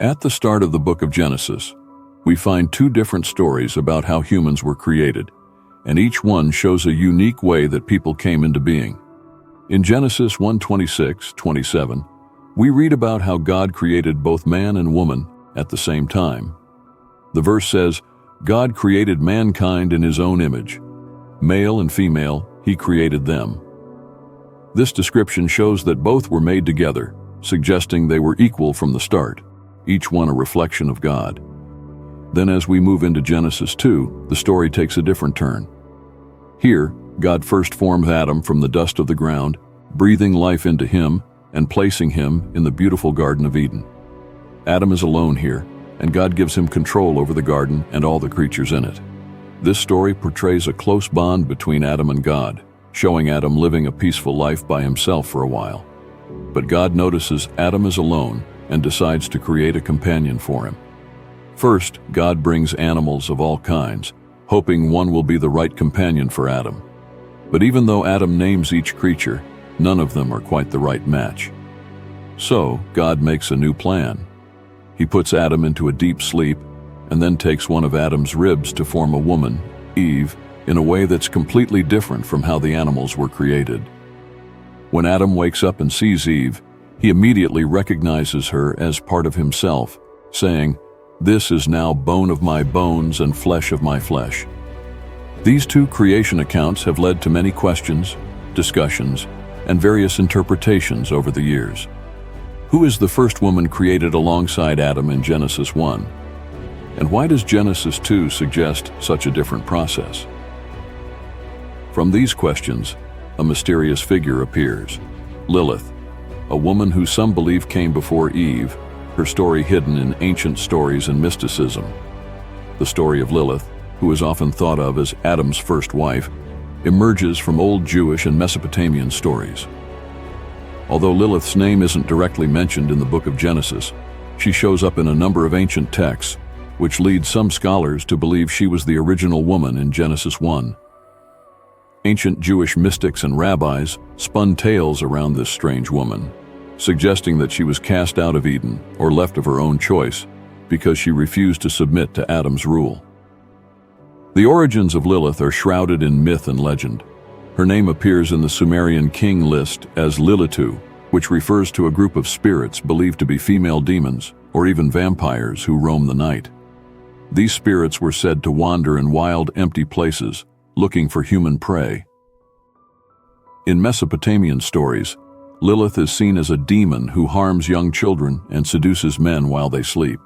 At the start of the book of Genesis, we find two different stories about how humans were created, and each one shows a unique way that people came into being. In Genesis 1:26-27, we read about how God created both man and woman at the same time. The verse says, God created mankind in his own image. Male and female, he created them. This description shows that both were made together, suggesting they were equal from the start, each one a reflection of God. Then as we move into Genesis 2, the story takes a different turn. Here, God first formed Adam from the dust of the ground, breathing life into him and placing him in the beautiful Garden of Eden. Adam is alone here, and God gives him control over the garden and all the creatures in it. This story portrays a close bond between Adam and God, showing Adam living a peaceful life by himself for a while. But God notices Adam is alone and decides to create a companion for him. First, God brings animals of all kinds, hoping one will be the right companion for Adam. But even though Adam names each creature, none of them are quite the right match. So, God makes a new plan. He puts Adam into a deep sleep and then takes one of Adam's ribs to form a woman, Eve, in a way that's completely different from how the animals were created. When Adam wakes up and sees Eve, he immediately recognizes her as part of himself, saying, "This is now bone of my bones and flesh of my flesh." These two creation accounts have led to many questions, discussions, and various interpretations over the years. Who is the first woman created alongside Adam in Genesis 1? And why does Genesis 2 suggest such a different process? From these questions, a mysterious figure appears, Lilith, a woman who some believe came before Eve, her story hidden in ancient stories and mysticism. The story of Lilith, who is often thought of as Adam's first wife, emerges from old Jewish and Mesopotamian stories. Although Lilith's name isn't directly mentioned in the book of Genesis, she shows up in a number of ancient texts, which leads some scholars to believe she was the original woman in Genesis 1. Ancient Jewish mystics and rabbis spun tales around this strange woman, suggesting that she was cast out of Eden or left of her own choice because she refused to submit to Adam's rule. The origins of Lilith are shrouded in myth and legend. Her name appears in the Sumerian king list as Lilitu, which refers to a group of spirits believed to be female demons or even vampires who roam the night. These spirits were said to wander in wild, empty places, looking for human prey. In Mesopotamian stories, Lilith is seen as a demon who harms young children and seduces men while they sleep.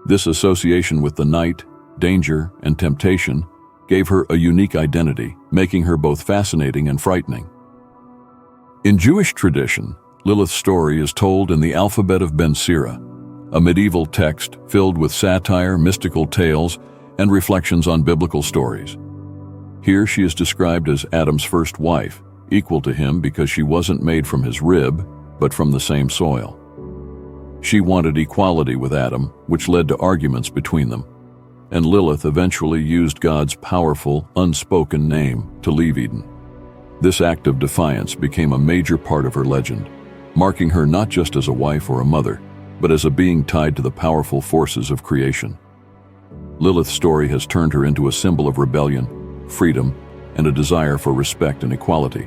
This association with the night, danger, and temptation gave her a unique identity, making her both fascinating and frightening. In Jewish tradition, Lilith's story is told in the Alphabet of Ben Sira, a medieval text filled with satire, mystical tales, and reflections on biblical stories. Here she is described as Adam's first wife, equal to him because she wasn't made from his rib, but from the same soil. She wanted equality with Adam, which led to arguments between them, and Lilith eventually used God's powerful, unspoken name to leave Eden. This act of defiance became a major part of her legend, marking her not just as a wife or a mother, but as a being tied to the powerful forces of creation. Lilith's story has turned her into a symbol of rebellion, freedom, and a desire for respect and equality.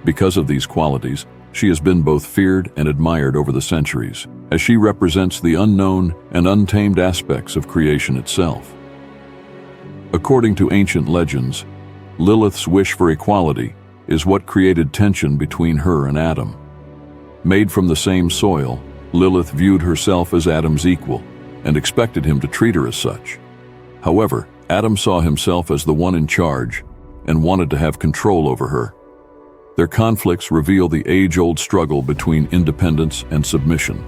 Because of these qualities, she has been both feared and admired over the centuries, as she represents the unknown and untamed aspects of creation itself. According to ancient legends, Lilith's wish for equality is what created tension between her and Adam. Made from the same soil, Lilith viewed herself as Adam's equal and expected him to treat her as such. However, Adam saw himself as the one in charge and wanted to have control over her. Their conflicts reveal the age-old struggle between independence and submission.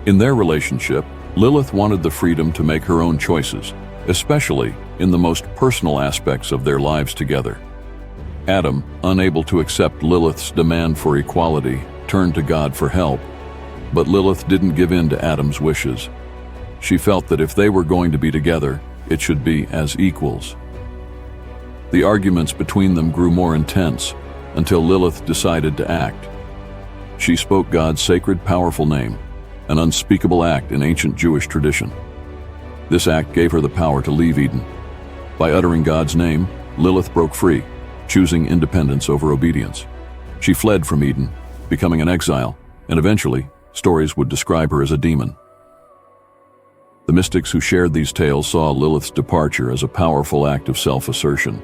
In their relationship, Lilith wanted the freedom to make her own choices, especially in the most personal aspects of their lives together. Adam, unable to accept Lilith's demand for equality, turned to God for help, but Lilith didn't give in to Adam's wishes. She felt that if they were going to be together, it should be as equals. The arguments between them grew more intense until Lilith decided to act. She spoke God's sacred, powerful name, an unspeakable act in ancient Jewish tradition. This act gave her the power to leave Eden. By uttering God's name, Lilith broke free, choosing independence over obedience. She fled from Eden, becoming an exile, and eventually, stories would describe her as a demon. The mystics who shared these tales saw Lilith's departure as a powerful act of self-assertion.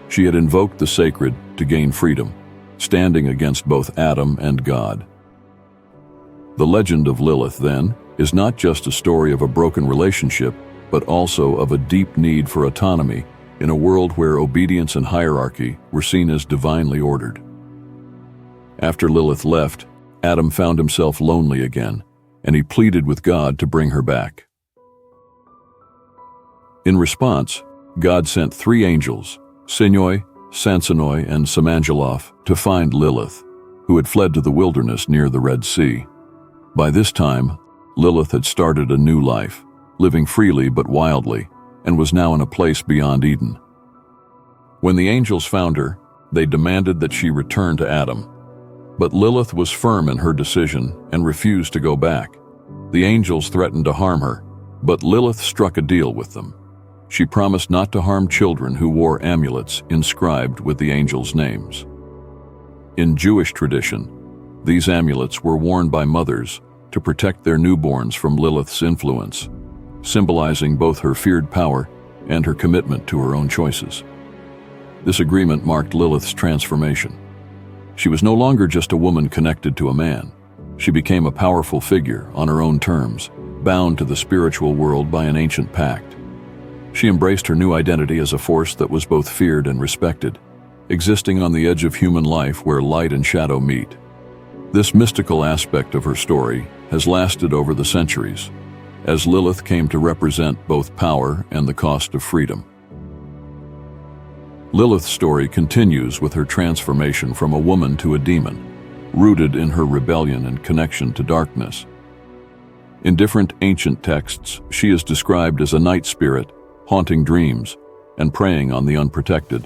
She had invoked the sacred to gain freedom, standing against both Adam and God. The legend of Lilith, then, is not just a story of a broken relationship, but also of a deep need for autonomy in a world where obedience and hierarchy were seen as divinely ordered. After Lilith left, Adam found himself lonely again, and he pleaded with God to bring her back. In response, God sent 3 angels, Sinoi, Sansonoi, and Samangeloth, to find Lilith, who had fled to the wilderness near the Red Sea. By this time, Lilith had started a new life, living freely but wildly, and was now in a place beyond Eden. When the angels found her, they demanded that she return to Adam. But Lilith was firm in her decision and refused to go back. The angels threatened to harm her, but Lilith struck a deal with them. She promised not to harm children who wore amulets inscribed with the angels' names. In Jewish tradition, these amulets were worn by mothers to protect their newborns from Lilith's influence, symbolizing both her feared power and her commitment to her own choices. This agreement marked Lilith's transformation. She was no longer just a woman connected to a man. She became a powerful figure on her own terms, bound to the spiritual world by an ancient pact. She embraced her new identity as a force that was both feared and respected, existing on the edge of human life where light and shadow meet. This mystical aspect of her story has lasted over the centuries, as Lilith came to represent both power and the cost of freedom. Lilith's story continues with her transformation from a woman to a demon, rooted in her rebellion and connection to darkness. In different ancient texts, she is described as a night spirit, haunting dreams and preying on the unprotected.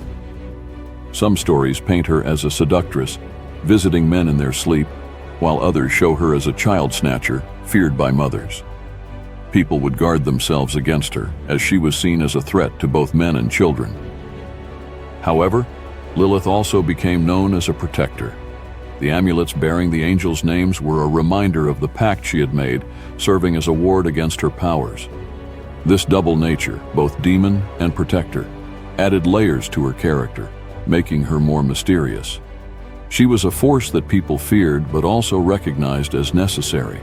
Some stories paint her as a seductress, visiting men in their sleep, while others show her as a child snatcher, feared by mothers. People would guard themselves against her, as she was seen as a threat to both men and children. However, Lilith also became known as a protector. The amulets bearing the angels' names were a reminder of the pact she had made, serving as a ward against her powers. This double nature, both demon and protector, added layers to her character, making her more mysterious. She was a force that people feared but also recognized as necessary,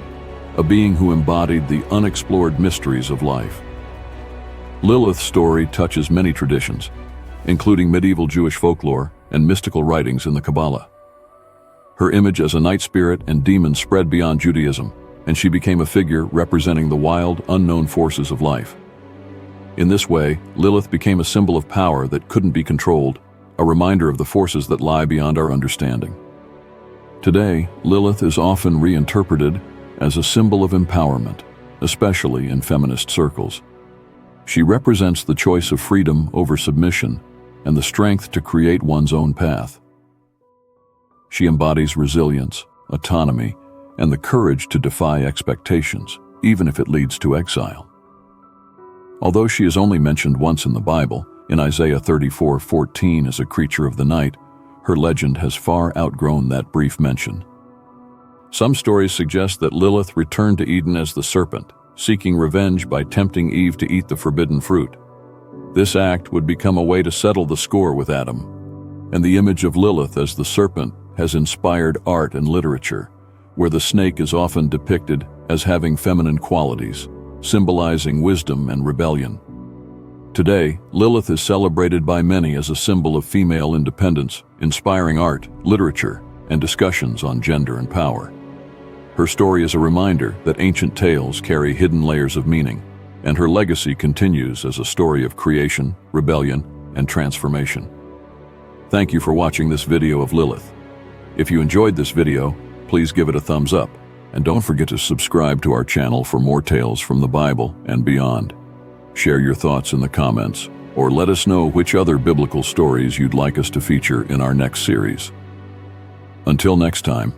a being who embodied the unexplored mysteries of life. Lilith's story touches many traditions, including medieval Jewish folklore and mystical writings in the Kabbalah. Her image as a night spirit and demon spread beyond Judaism, and she became a figure representing the wild, unknown forces of life. In this way, Lilith became a symbol of power that couldn't be controlled, a reminder of the forces that lie beyond our understanding. Today, Lilith is often reinterpreted as a symbol of empowerment, especially in feminist circles. She represents the choice of freedom over submission and the strength to create one's own path. She embodies resilience, autonomy, and the courage to defy expectations, even if it leads to exile. Although she is only mentioned once in the Bible, in Isaiah 34:14 as a creature of the night, her legend has far outgrown that brief mention. Some stories suggest that Lilith returned to Eden as the serpent, seeking revenge by tempting Eve to eat the forbidden fruit. This act would become a way to settle the score with Adam, and the image of Lilith as the serpent has inspired art and literature, where the snake is often depicted as having feminine qualities, symbolizing wisdom and rebellion. Today, Lilith is celebrated by many as a symbol of female independence, inspiring art, literature, and discussions on gender and power. Her story is a reminder that ancient tales carry hidden layers of meaning, and her legacy continues as a story of creation, rebellion, and transformation. Thank you for watching this video of Lilith. If you enjoyed this video, please give it a thumbs up, and don't forget to subscribe to our channel for more tales from the Bible and beyond. Share your thoughts in the comments, or let us know which other biblical stories you'd like us to feature in our next series. Until next time,